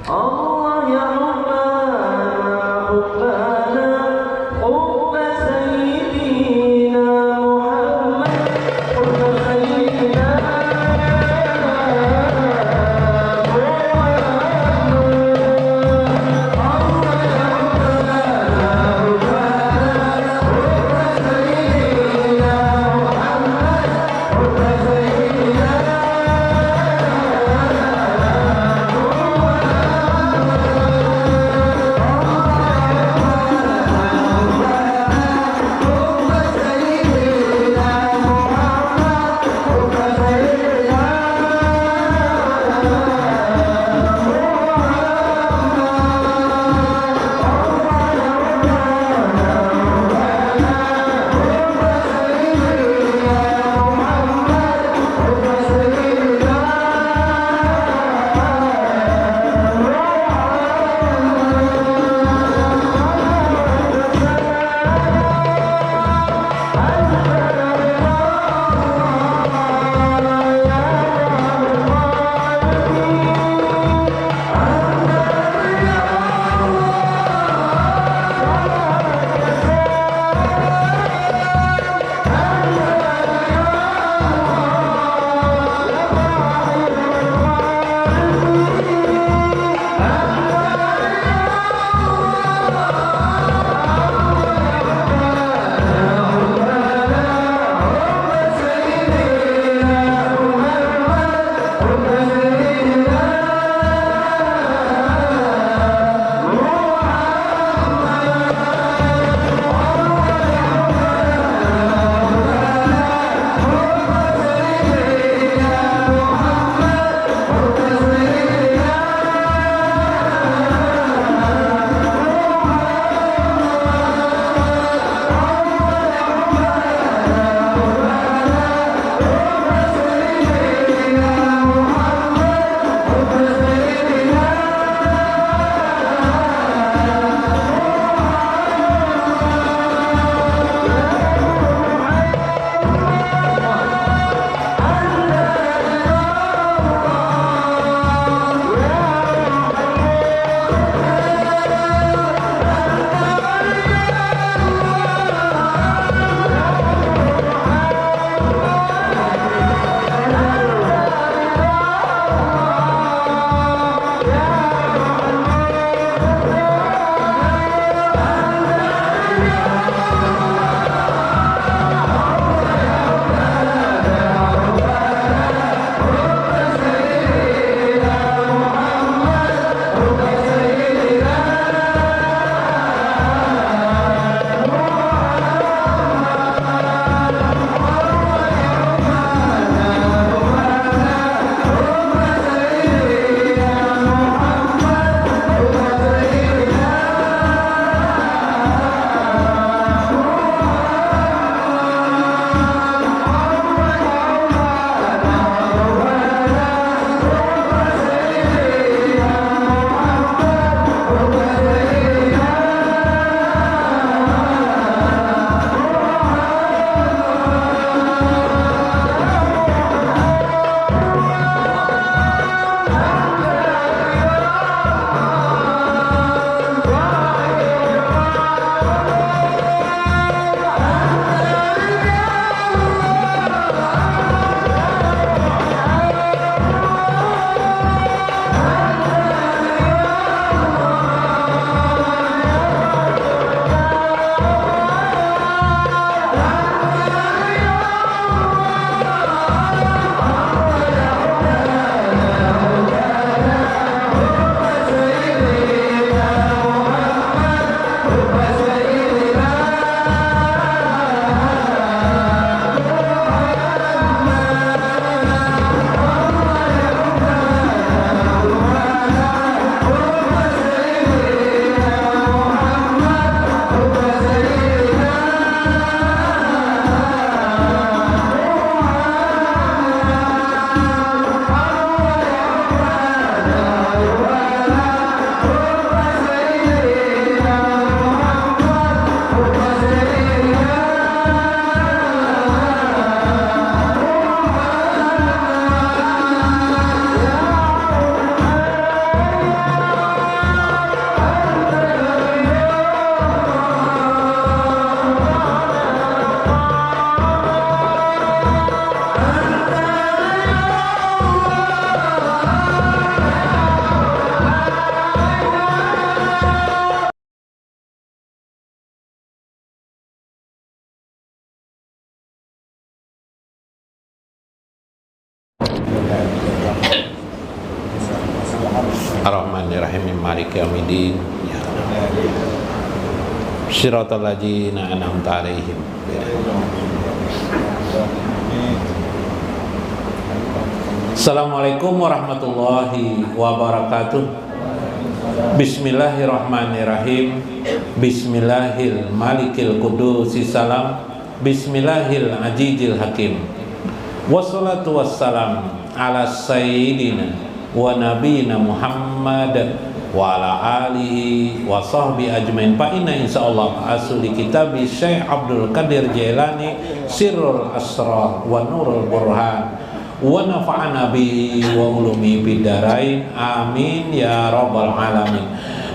الله يا حبنا حبنا حب سيدنا محمد حب سيدنا Bismillahirrahmanirrahim. Maliki yaumiddin. Ya Shiratal ladzina an'amta 'alaihim. Assalamualaikum warahmatullahi wabarakatuh. Bismillahirrahmanirrahim. Bismillahil malikil qudusis salam. Bismillahil azizil hakim. Wassalatu wassalam ala sayyidina wa nabiyina Muhammad wa ala alihi wa sahbi ajmain. Fa inna insyaallah asli kitabi Syekh Abdul Qadir Jailani Sirrul Asrar wa Nurul Burhan wa nafa'ana bihi wa ulumi bidarain. Amin ya rabbal alamin.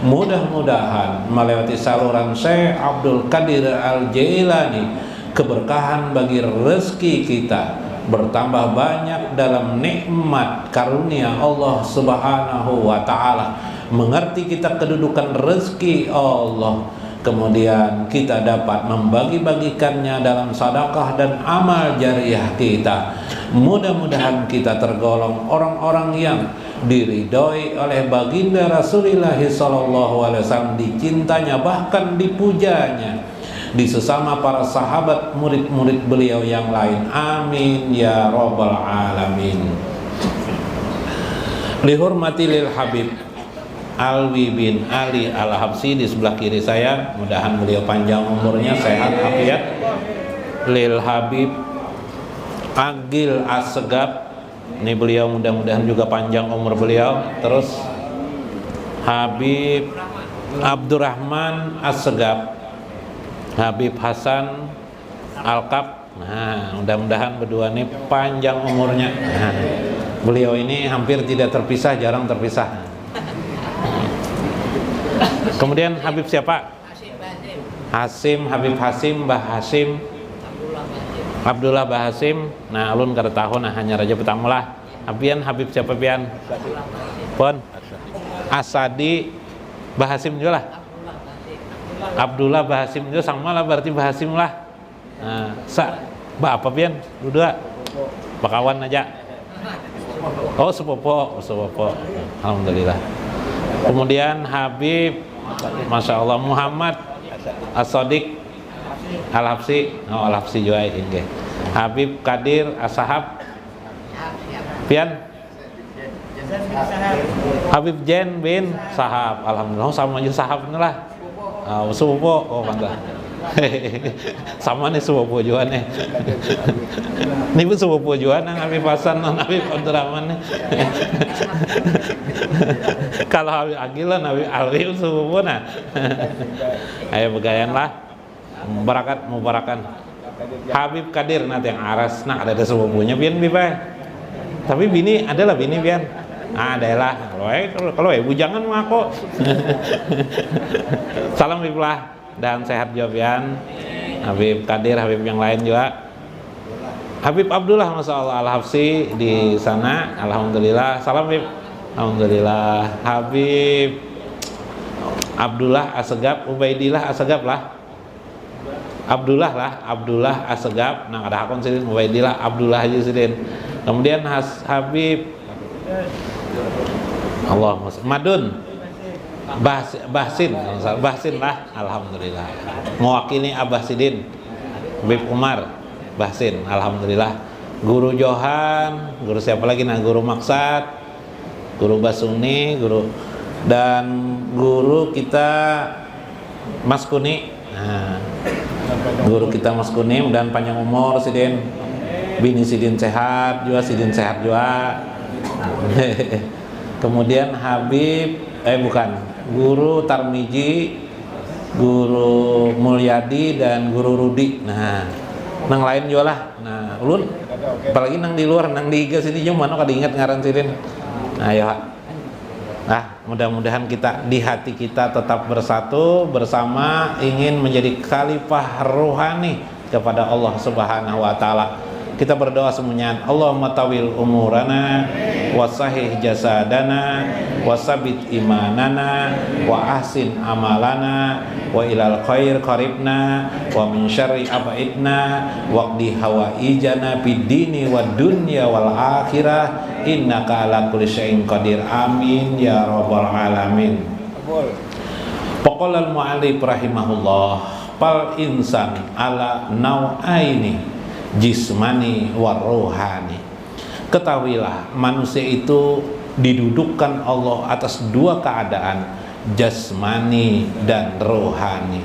Mudah-mudahan melewati saluran Syekh Abdul Qadir Al-Jailani keberkahan bagi rezeki kita bertambah banyak dalam nikmat karunia Allah Subhanahu wa taala. Mengerti kita kedudukan rezeki Allah, kemudian kita dapat membagi-bagikannya dalam sedekah dan amal jariah kita. Mudah-mudahan kita tergolong orang-orang yang diridhoi oleh baginda Rasulullah sallallahu alaihi wasallam, dicintanya bahkan dipujanya di sesama para sahabat, murid-murid beliau yang lain. Amin ya rabbal alamin. Lihurmati lil Habib Alwi bin Ali Al-Habsi di sebelah kiri saya, mudahan beliau panjang umurnya, sehat afiat. Lil Habib Agil Assegaf, ini beliau mudah-mudahan juga panjang umur beliau. Terus Habib Abdurrahman Assegaf, Habib Hasan Al-Kaf. Nah, mudah-mudahan berdua ini panjang umurnya. Nah, beliau ini hampir tidak terpisah, jarang terpisah. Kemudian Habib siapa? Hasim, Habib Hasim, Mbah Hasim, Abdullah Mbah Hasim. Nah, alun kada tahu nah hanya raja petamulah. Apian Habib siapa pian? Pon Asadi Mbah Hasim juga lah. Abdullah Mbah Hasim juga sama lah, berarti Mbah Hasim lah. Nah, apa pian? Dua bakawan aja. Oh, sepopo. Alhamdulillah. Kemudian Habib, Masya Allah, Muhammad As-Sadiq Al-Habsi. Oh, Al-Habsi juga ini. Habib Qadir As-Sahab pian? Habib Jen bin Sahab. Alhamdulillah, sama aja Sahab ini lah. Sepupu, oh bangga. Sama nih sepupu juga nih. Ini pun sepupu juga nang Habib Hasan, nang Habib Abdurrahman nih. Kalau Habib Agil lah, Habib Alwi sepupu nah. Ayo begayan lah. Mubarakan. Habib Qadir nanti yang aras, nah ada sepupunya pian bipa. Tapi bini adalah bini pian. Adalah kalau bujangan ngaku. Salam Biblah dan sehat jawaban Habib Qadir, Habib yang lain juga. Habib Abdullah Masya Allah Al-Habsi di sana, alhamdulillah. Salam Habib. Alhamdulillah. Habib Abdullah Assegaf, Ubaidillah Assegaf lah. Abdullah Assegaf. Nah ada akun sidin Ubaidillah Abdullah aja sidin. Kemudian Habib Allah Madun Bahsin lah, alhamdulillah. Mewakili Abah Sidin Habib Umar Bahsin, alhamdulillah. Guru Johan, guru siapa lagi? Nah, guru Maksad, guru Basuni, guru dan guru kita Mas Kuni. Nah, guru kita Mas Kuni dan panjang umur Sidin. Bini Sidin sehat juga. Kemudian Habib Guru Tarmiji, Guru Mulyadi dan Guru Rudi. Nah, nang lain juga lah. Nah, ulun apalagi nang di luar, nang di iga sini jeung mana kada ingat ngaran sidin. Nah, ya. Nah, mudah-mudahan kita di hati kita tetap bersatu bersama ingin menjadi khalifah rohani kepada Allah Subhanahu wa taala. Kita berdoa semuanya. Allahumma tawil umurana wa sahih jasadana wa sabit imanana wa ahsin amalana wa ilal khair qaribna wa min syarri abaidna wa qdi hawaijana fid dini wad dunya wal akhirah innaka ala kulli syai'in qadir. Amin ya rabbal alamin. Faqala al-mu'allif rahimahullah, fal insan ala nau'aini jismani wa rohani. Ketahuilah manusia itu didudukkan Allah atas dua keadaan, jasmani dan rohani.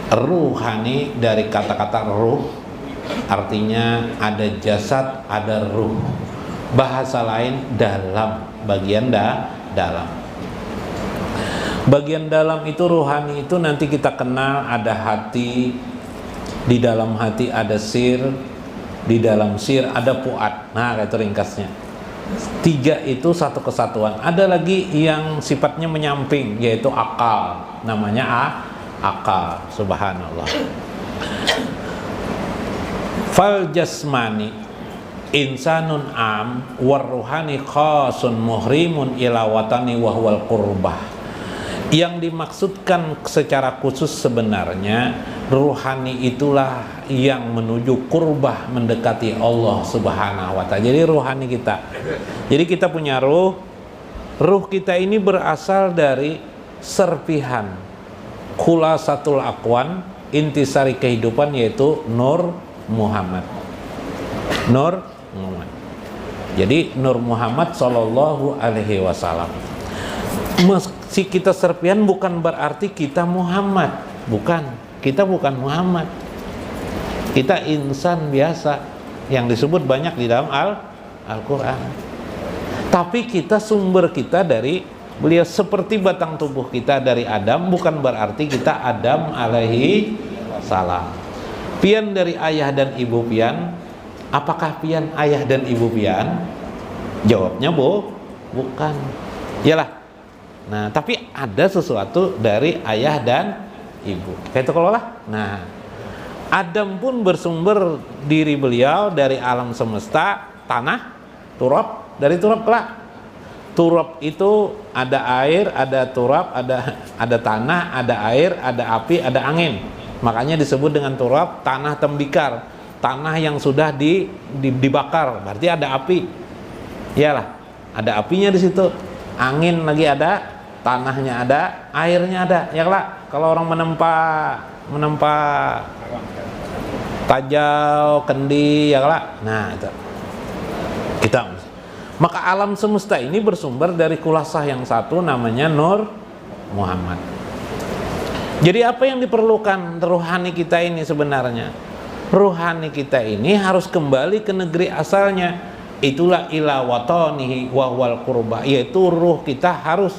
Rohani dari kata-kata ruh, artinya ada jasad, ada ruh. Bahasa lain dalam, bagian dalam. Bagian dalam itu rohani itu nanti kita kenal ada hati, di dalam hati ada sir, di dalam sir ada fuad. Nah, itu ringkasnya. Tiga itu satu kesatuan. Ada lagi yang sifatnya menyamping, yaitu akal. Namanya akal. Subhanallah. Fal jasmani insanun am warruhani khasun muhrimun ila watani wahwal qurbah. Yang dimaksudkan secara khusus sebenarnya ruhani itulah yang menuju kurbah, mendekati Allah Subhanahu wa ta'ala. Jadi ruhani kita. Jadi kita punya ruh. Ruh kita ini berasal dari serpihan khulasatul aqwan, intisari kehidupan, yaitu Nur Muhammad. Nur Muhammad. Jadi Nur Muhammad sallallahu alaihi wasallam. Meski kita serpihan bukan berarti kita Muhammad. Bukan. Kita bukan Muhammad. Kita insan biasa yang disebut banyak di dalam Al-Quran. Tapi kita sumber kita dari beliau, seperti batang tubuh kita dari Adam, bukan berarti kita Adam alaihi salam. Pian dari ayah dan ibu pian. Apakah pian ayah dan ibu pian? Jawabnya bukan. Iyalah. Nah, tapi ada sesuatu dari ayah dan ibu. Kayak itu kalau lah. Nah, Adam pun bersumber diri beliau dari alam semesta, tanah, turab, dari turab kelak. Turab itu ada air, ada turab, ada tanah, ada air, ada api, ada angin. Makanya disebut dengan turab, tanah tembikar, tanah yang sudah dibakar, berarti ada api. Iyalah, ada apinya di situ. Angin lagi ada, tanahnya ada, airnya ada. Ya kelak, kalau orang menempa Tajau, Kendi, ya kelak. Nah, itu. Maka alam semesta ini bersumber dari kulasah yang satu, namanya Nur Muhammad. Jadi apa yang diperlukan ruhani kita ini sebenarnya? Ruhani kita ini harus kembali ke negeri asalnya. Itulah ila watanihi wa wal qurba, yaitu ruh kita harus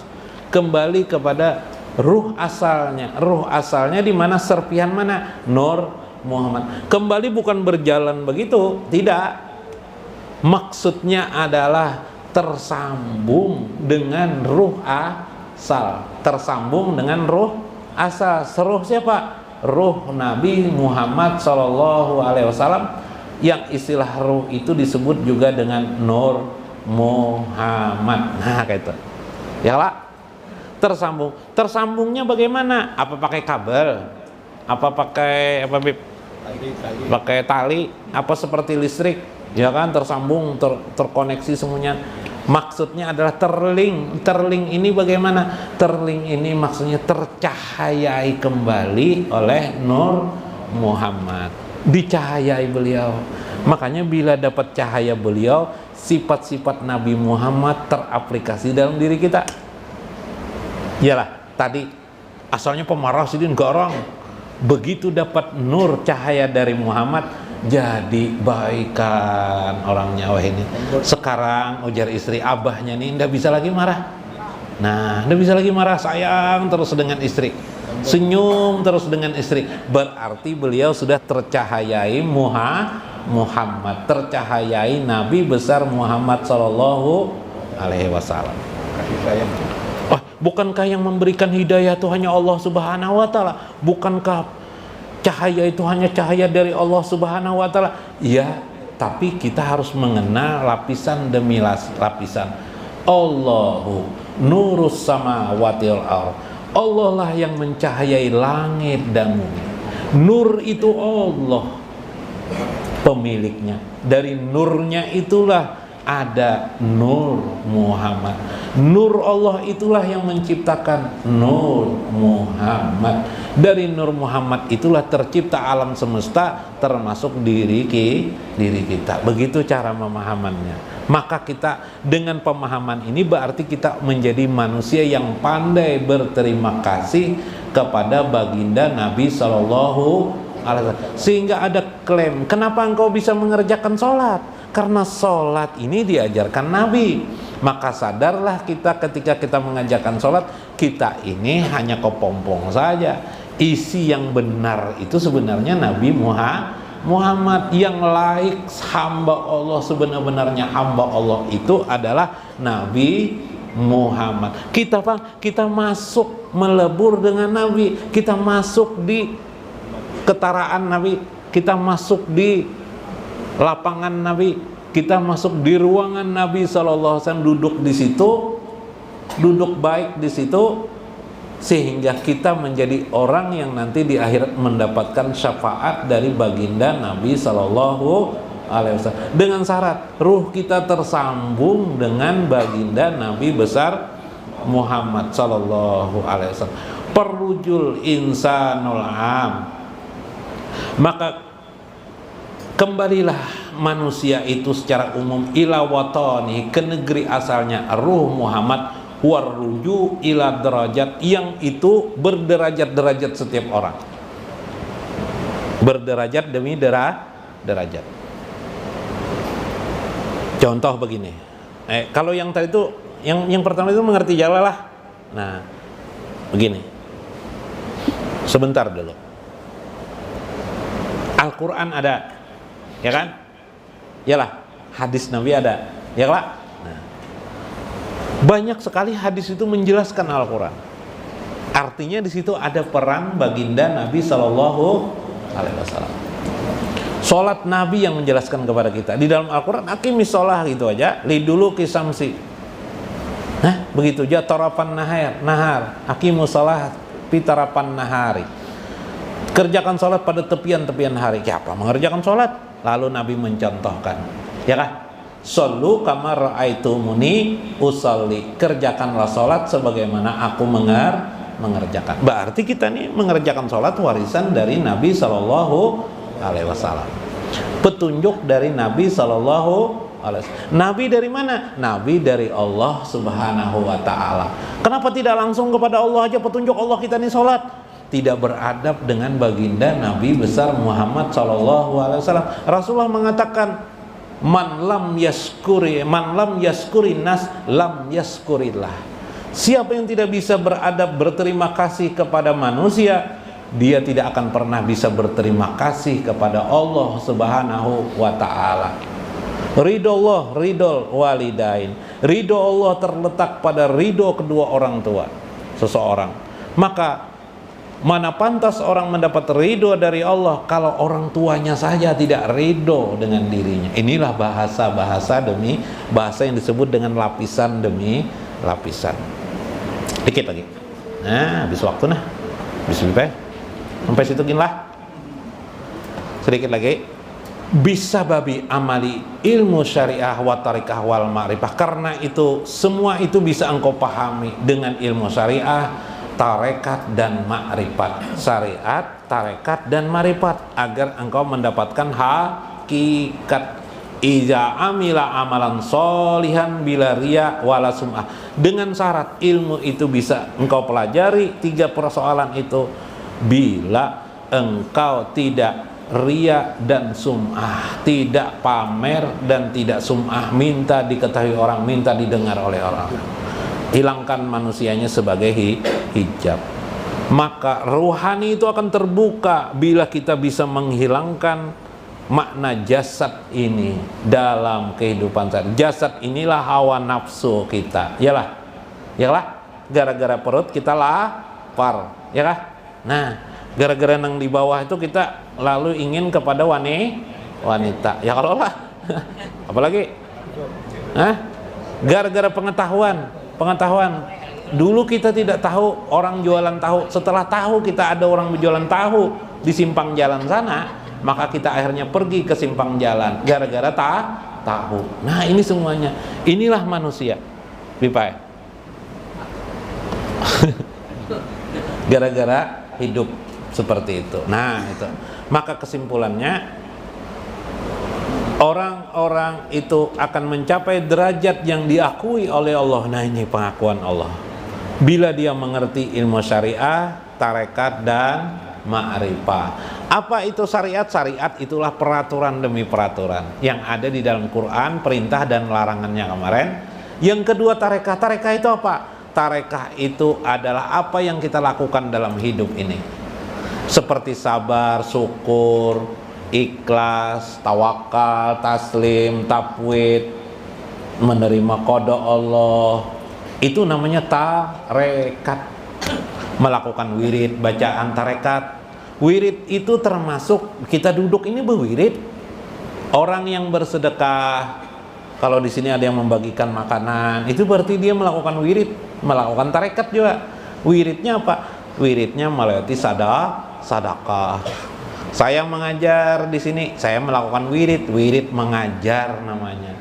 kembali kepada ruh asalnya. Ruh asalnya di mana? Serpihan mana? Nur Muhammad. Kembali bukan berjalan begitu, tidak. Maksudnya adalah tersambung dengan ruh asal. Tersambung dengan ruh asal. Ruh siapa? Ruh Nabi Muhammad sallallahu alaihi wasallam, yang istilah ruh itu disebut juga dengan Nur Muhammad. Nah, kayak itu. Ya lah. Tersambung. Tersambungnya bagaimana? Apa pakai kabel? Apa pakai apa, Bib? Pakai tali? Apa seperti listrik? Ya kan, tersambung, terkoneksi semuanya. Maksudnya adalah terlink. Terlink ini bagaimana? Terlink ini maksudnya tercahayai kembali oleh Nur Muhammad. Dicahayai beliau. Makanya bila dapat cahaya beliau, sifat-sifat Nabi Muhammad teraplikasi dalam diri kita. Iyalah, tadi asalnya pemarah sidin garang. Begitu dapat nur cahaya dari Muhammad, jadi baikan orangnya. Wah, ini sekarang ujar istri abahnya nih ndak bisa lagi marah. Nah, ndak bisa lagi marah, sayang terus dengan istri, senyum terus dengan istri. Berarti beliau sudah tercahayai Muhammad, tercahayai Nabi besar Muhammad sallallahu alaihi wasallam. Kasih sayang. Oh, bukankah yang memberikan hidayah itu hanya Allah Subhanahu wa taala? Bukankah cahaya itu hanya cahaya dari Allah Subhanahu wa taala? Iya, tapi kita harus mengenal lapisan demi lapisan. Allahu nurus samawati wal ardh. Allah lah yang mencahayai langit dan bumi. Nur itu Allah pemiliknya. Dari nurnya itulah ada Nur Muhammad. Nur Allah itulah yang menciptakan Nur Muhammad. Dari Nur Muhammad itulah tercipta alam semesta, termasuk diri kita. Begitu cara memahamannya. Maka kita dengan pemahaman ini berarti kita menjadi manusia yang pandai berterima kasih kepada baginda Nabi Sallallahu Alaihi Wasallam. Sehingga ada klaim, kenapa engkau bisa mengerjakan sholat? Karena sholat ini diajarkan Nabi. Maka sadarlah kita ketika kita mengajarkan sholat, kita ini hanya kepompong saja. Isi yang benar itu sebenarnya Nabi Muhammad. Yang laik hamba Allah, sebenar-benarnya hamba Allah itu adalah Nabi Muhammad. Kita masuk melebur dengan Nabi, kita masuk di ketaraan Nabi, kita masuk di lapangan Nabi, kita masuk di ruangan Nabi SAW, duduk di situ, duduk baik di situ, sehingga kita menjadi orang yang nanti di akhirat mendapatkan syafaat dari baginda Nabi Sallallahu Alaihi Wasallam. Dengan syarat ruh kita tersambung dengan baginda Nabi besar Muhammad Sallallahu Alaihi Wasallam. Perujul insanul am. Maka kembalilah manusia itu secara umum ila watani, ke negeri asalnya ruh Muhammad, warruju ila derajat, yang itu berderajat-derajat setiap orang, berderajat demi derajat. Contoh begini, kalau yang tadi itu yang pertama itu mengerti Jawa lah. Nah begini, sebentar dulu, Al-Quran ada, ya kan? Yalah, hadis Nabi ada, ya lah. Nah, banyak sekali hadis itu menjelaskan Al-Quran. Artinya di situ ada peran baginda Nabi Sallallahu Alaihi Wasallam. Sholat Nabi yang menjelaskan kepada kita di dalam Al-Quran. Aqimis sholah gitu aja. Lidulu kisamsi. Nah, begitu aja. Tarapan nahar. Aqimus sholah pitarapan nahari. Kerjakan sholat pada tepian-tepian hari. Siapa mengerjakan sholat? Lalu Nabi mencontohkan, ya kan? Shollu kama ra'aitumuni usolli. Kerjakanlah sholat sebagaimana aku mengerjakan. Berarti kita nih mengerjakan sholat warisan dari Nabi Sallallahu Alaihi Wasallam. Petunjuk dari Nabi Sallallahu Alaihi Wasallam. Nabi dari mana? Nabi dari Allah Subhanahu Wa Taala. Kenapa tidak langsung kepada Allah aja petunjuk Allah kita nih sholat? Tidak beradab dengan baginda Nabi besar Muhammad Sallallahu Alaihi Wasallam. Rasulullah mengatakan, man lam yaskuri nas lam yaskurillah. Siapa yang tidak bisa beradab berterima kasih kepada manusia, dia tidak akan pernah bisa berterima kasih kepada Allah Subhanahu wa Ta'ala. Ridho Allah, ridho walidain. Ridho Allah terletak pada ridho kedua orang tua seseorang. Maka mana pantas orang mendapat ridho dari Allah kalau orang tuanya saja tidak ridho dengan dirinya. Inilah bahasa demi bahasa yang disebut dengan lapisan demi lapisan. Dikit lagi. Nah, habis waktu nah. Bismillah. Sampai situ lah. Sedikit lagi. Bisa babi amali ilmu syariah wa tarikah wal ma'rifah. Karena itu semua itu bisa engkau pahami dengan ilmu syariah, tarekat dan ma'rifat. Syariat, tarekat dan ma'rifat agar engkau mendapatkan hakikat. Iza amila amalan solihan bila riya wala sum'ah. Dengan syarat ilmu itu bisa engkau pelajari tiga persoalan itu bila engkau tidak riya dan sum'ah, tidak pamer dan tidak sum'ah, minta diketahui orang, minta didengar oleh orang. Hilangkan manusianya sebagai hijab. Maka ruhani itu akan terbuka bila kita bisa menghilangkan makna jasad ini dalam kehidupan sehari. Jasad inilah hawa nafsu kita, yalah gara-gara perut kita lapar, yalah. Nah, gara-gara nang di bawah itu kita lalu ingin kepada wanita. Ya kalau lah Apalagi? Hah? Gara-gara pengetahuan. Dulu kita tidak tahu orang jualan tahu. Setelah tahu kita ada orang berjualan tahu di simpang jalan sana, maka kita akhirnya pergi ke simpang jalan gara-gara tahu. Nah, ini semuanya. Inilah manusia. Pipai. Gara-gara hidup seperti itu. Nah, itu. Maka kesimpulannya, orang-orang itu akan mencapai derajat yang diakui oleh Allah. Nah, ini pengakuan Allah. Bila dia mengerti ilmu syariah, tarekat, dan ma'rifah. Apa itu syariat? Syariat itulah peraturan demi peraturan yang ada di dalam Quran, perintah dan larangannya kemarin. Yang kedua tarekah. Tarekah itu apa? Tarekah itu adalah apa yang kita lakukan dalam hidup ini. Seperti sabar, syukur, ikhlas, tawakal, taslim, tafwid, menerima qada Allah. Itu namanya tarekat. Melakukan wirid, bacaan tarekat. Wirid itu termasuk kita duduk ini berwirid. Orang yang bersedekah, kalau di sini ada yang membagikan makanan, itu berarti dia melakukan wirid, melakukan tarekat juga. Wiridnya apa? Wiridnya melewati sadaqah. Saya mengajar di sini, saya melakukan wirid mengajar namanya.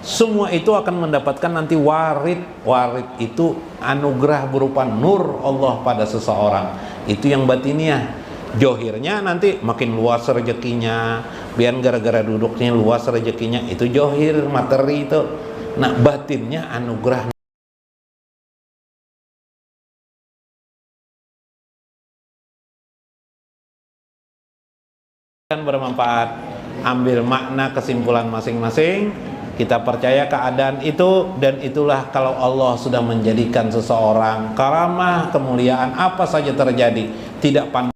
Semua itu akan mendapatkan nanti warid. Warid itu anugerah berupa nur Allah pada seseorang. Itu yang batiniah. Johirnya nanti makin luas rezekinya. Biar gara-gara duduknya luas rezekinya. Itu johir, materi itu. Nah, batinnya anugerah. Bermanfaat. Ambil makna kesimpulan masing-masing. Kita percaya keadaan itu, dan itulah kalau Allah sudah menjadikan seseorang karamah, kemuliaan, apa saja terjadi, tidak pandang